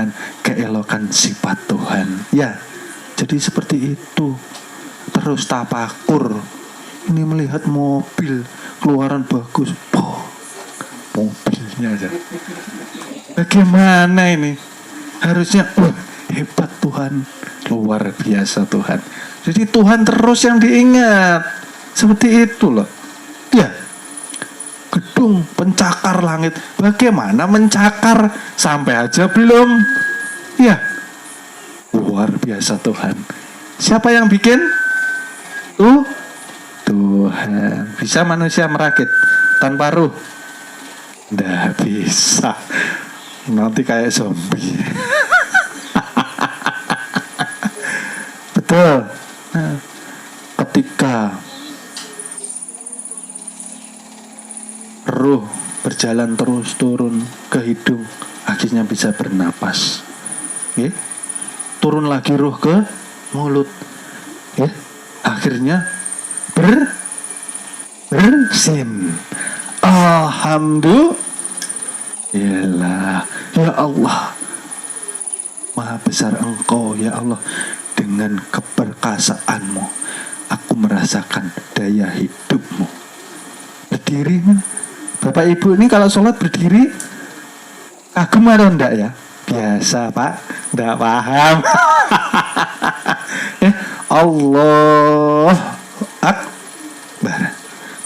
dengan keelokan sifat Tuhan. Ya, jadi seperti itu. Terus tapakur. Ini melihat mobil keluaran bagus, mobilnya aja. Bagaimana ini? Harusnya hebat Tuhan, luar biasa Tuhan. Jadi Tuhan terus yang diingat. Seperti itu loh. Ya, gedung pencakar langit. Bagaimana mencakar? Sampai aja belum. Ya, luar biasa Tuhan. Siapa yang bikin? Tuhan. Bisa manusia merakit tanpa ruh? Nggak bisa. Nanti kayak zombie. Betul. Nah, ketika ruh berjalan terus turun ke hidung, akhirnya bisa bernapas. Ya? Turun lagi ruh ke mulut. Ya? Akhirnya bersin. Alhamdulillah. Ya Allah, Maha besar Engkau ya Allah. Dengan keperkasaanmu aku merasakan daya hidupmu. Berdiri, Bapak Ibu ini kalau sholat berdiri kagum atau enggak ya? Biasa Pak, enggak paham. Allah Akbar.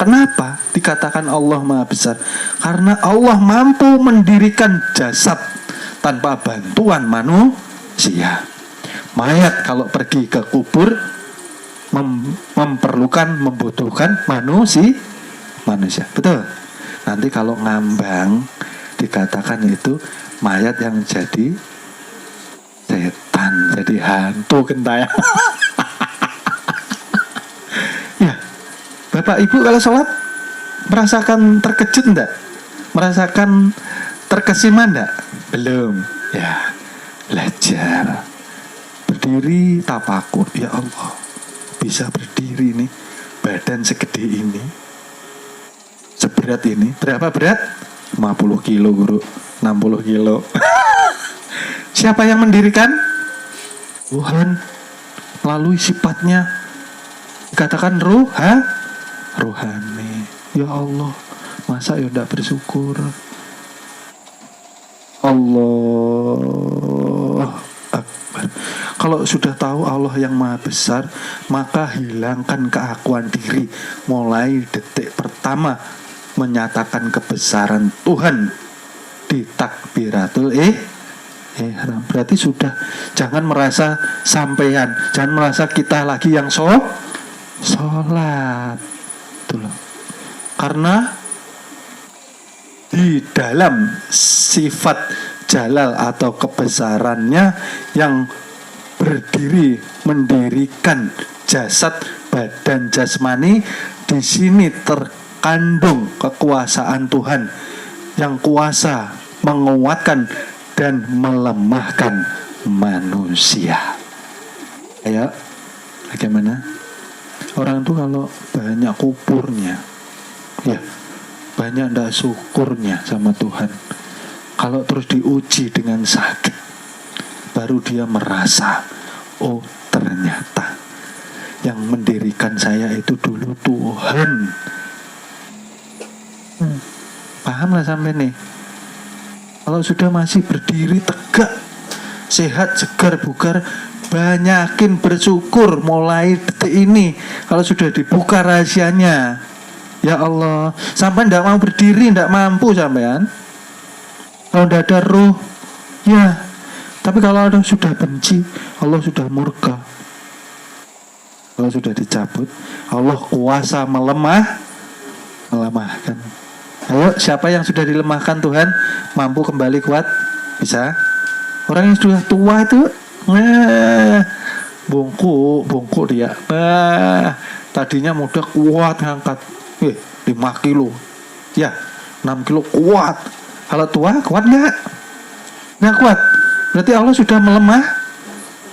Kenapa dikatakan Allah Maha Besar? Karena Allah mampu mendirikan jasad tanpa bantuan manusia. Mayat kalau pergi ke kubur membutuhkan manusia. Betul. Nanti kalau ngambang dikatakan itu mayat yang jadi setan, jadi hantu gentayangan. Ya, Bapak Ibu kalau sholat merasakan terkejut enggak? Merasakan terkesima enggak? Belum. Ya, belajar. Berdiri tapakur. Ya Allah, bisa berdiri nih, badan segede ini, seberat ini. Berapa berat? 50 kilo guru, 60 kilo. Siapa yang mendirikan? Tuhan. Melalui sifatnya dikatakan rohani. Ya Allah, masa ya tidak bersyukur? Allah Akbar. Kalau sudah tahu Allah yang Maha Besar, maka hilangkan keakuan diri. Mulai detik pertama menyatakan kebesaran Tuhan di takbiratul ihram. Berarti sudah, jangan merasa sampean, jangan merasa kita lagi yang sholat. Itulah. Karena di dalam sifat jalal atau kebesarannya yang berdiri mendirikan jasad badan jasmani, di sini terkandung kekuasaan Tuhan yang kuasa menguatkan dan melemahkan manusia. Ayo, bagaimana? Orang tuh kalau banyak kuburnya, ya banyak ndak syukurnya sama Tuhan. Kalau terus diuji dengan sakit, baru dia merasa, oh ternyata yang mendirikan saya itu dulu Tuhan. Paham lah sampai nih? Kalau sudah masih berdiri tegak, sehat, segar, bugar, banyakin bersyukur mulai detik ini. Kalau sudah dibuka rahasianya, ya Allah, sampai tidak mau berdiri, tidak mampu sampean. Kalau tidak ada ruh, ya. Tapi kalau ada sudah benci, Allah sudah murka. Kalau sudah dicabut, Allah kuasa melemahkan. Ayo, siapa yang sudah dilemahkan Tuhan mampu kembali kuat? Bisa. Orang yang sudah tua itu bongkok dia. Tadinya muda kuat ngangkat 5 kilo. Ya, 6 kilo kuat. Kalau tua kuat nggak? Nggak kuat. Berarti Allah sudah melemah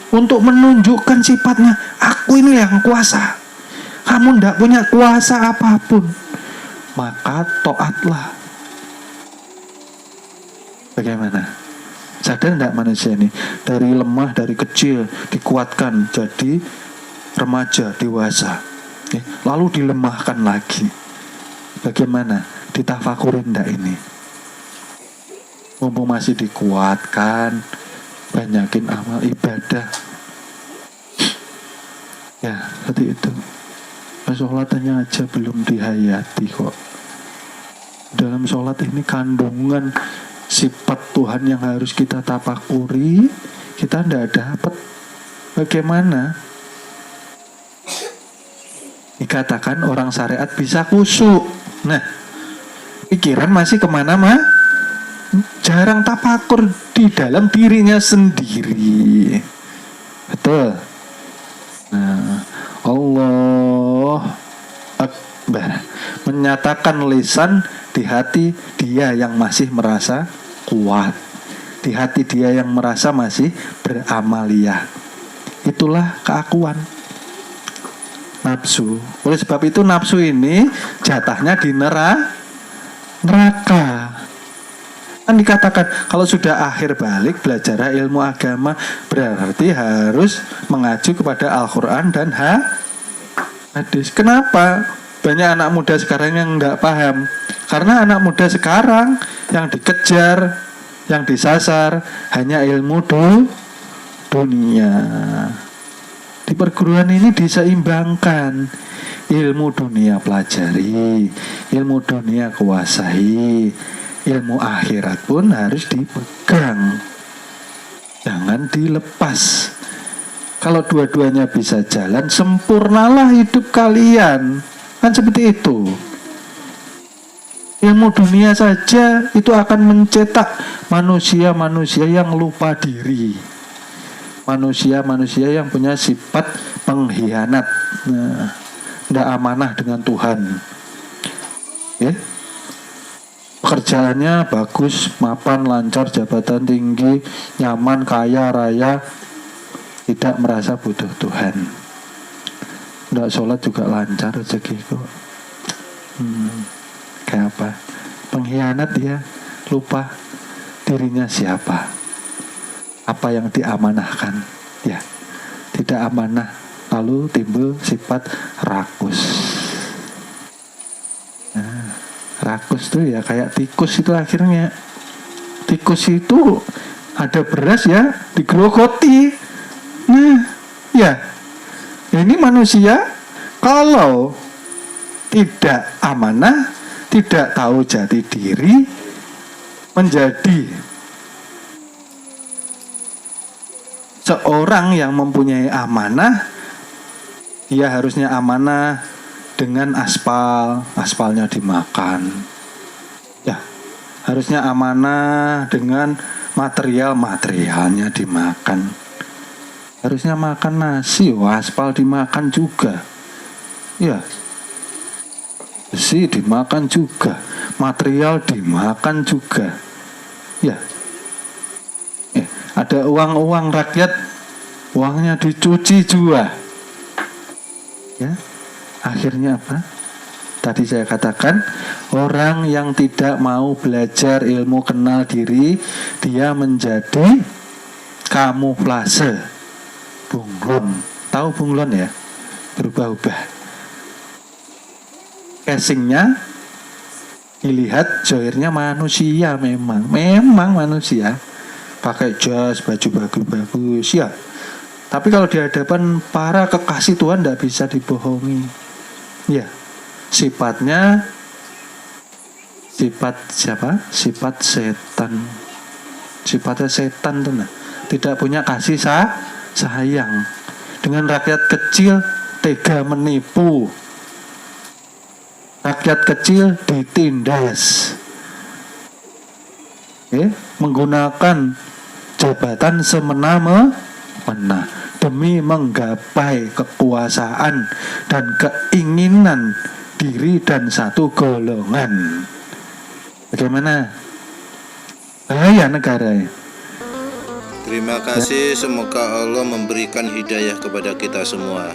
untuk menunjukkan sifatnya. Aku ini yang kuasa. Kamu nggak punya kuasa apapun. Maka taatlah. Bagaimana? Sadar enggak manusia ini? Dari lemah, dari kecil dikuatkan jadi remaja, dewasa. Lalu dilemahkan lagi. Bagaimana? Ditafakurin enggak ini? Mumpung masih dikuatkan, banyakin amal ibadah. Ya, seperti itu. Sholatannya aja belum dihayati kok. Dalam sholat ini kandungan sifat Tuhan yang harus kita tapakuri, kita tidak dapat. Bagaimana? Dikatakan orang syariat bisa khusyuk. Nah, pikiran masih kemana mah? Jarang tapakur di dalam dirinya sendiri. Betul. Nah, Allah Akbar menyatakan lisan di hati dia yang masih merasa kuat, di hati dia yang merasa masih beramaliyah. Itulah keakuan. Nafsu. Oleh sebab itu nafsu ini jatahnya di neraka. Kan dikatakan kalau sudah akhir balik belajar ilmu agama berarti harus mengacu kepada Al-Quran dan hadis. Kenapa banyak anak muda sekarang yang nggak paham? Karena anak muda sekarang yang dikejar, yang disasar hanya ilmu dunia. Di perguruan ini diseimbangkan. Ilmu dunia pelajari, ilmu dunia kuasai, ilmu akhirat pun harus dipegang. Jangan dilepas. Kalau dua-duanya bisa jalan, sempurnalah hidup kalian. Kan seperti itu. Ilmu dunia saja itu akan mencetak manusia-manusia yang lupa diri. Manusia-manusia yang punya sifat pengkhianat. Nah, tidak amanah dengan Tuhan. Ya. Pekerjaannya bagus, mapan, lancar, jabatan tinggi, nyaman, kaya, raya, tidak merasa butuh Tuhan. Tidak sholat juga lancar rezeki kok. Kayak apa? Pengkhianat dia, lupa dirinya siapa, apa yang diamanahkan. Ya, tidak amanah, lalu timbul sifat rakus. Nah, rakus tuh ya kayak tikus itu akhirnya. Tikus itu ada beras ya digerogoti. Nah, ya ini manusia kalau tidak amanah, tidak tahu jati diri, menjadi seorang yang mempunyai amanah. Dia harusnya amanah dengan aspalnya dimakan. Ya, harusnya amanah dengan materialnya dimakan. Harusnya makan nasi, aspal dimakan juga. Ya, besi dimakan juga, material dimakan juga. Ya, ada uang rakyat, uangnya dicuci juga. Ya, akhirnya apa? Tadi saya katakan, orang yang tidak mau belajar ilmu kenal diri, dia menjadi kamuflase, bunglon. Tahu bunglon ya? Berubah-ubah. Casingnya dilihat zohirnya manusia, memang manusia, pakai jas, baju bagus ya. Tapi kalau di hadapan para kekasih Tuhan tidak bisa dibohongi. Ya, sifatnya sifat siapa? Sifat setan. Sifatnya setan tuh, tidak punya kasih sayang. Dengan rakyat kecil tega menipu. Rakyat kecil ditindas. Menggunakan jabatan semena-mena demi menggapai kekuasaan dan keinginan diri dan satu golongan. Bagaimana? Bahaya negara. Terima kasih, semoga Allah memberikan hidayah kepada kita semua.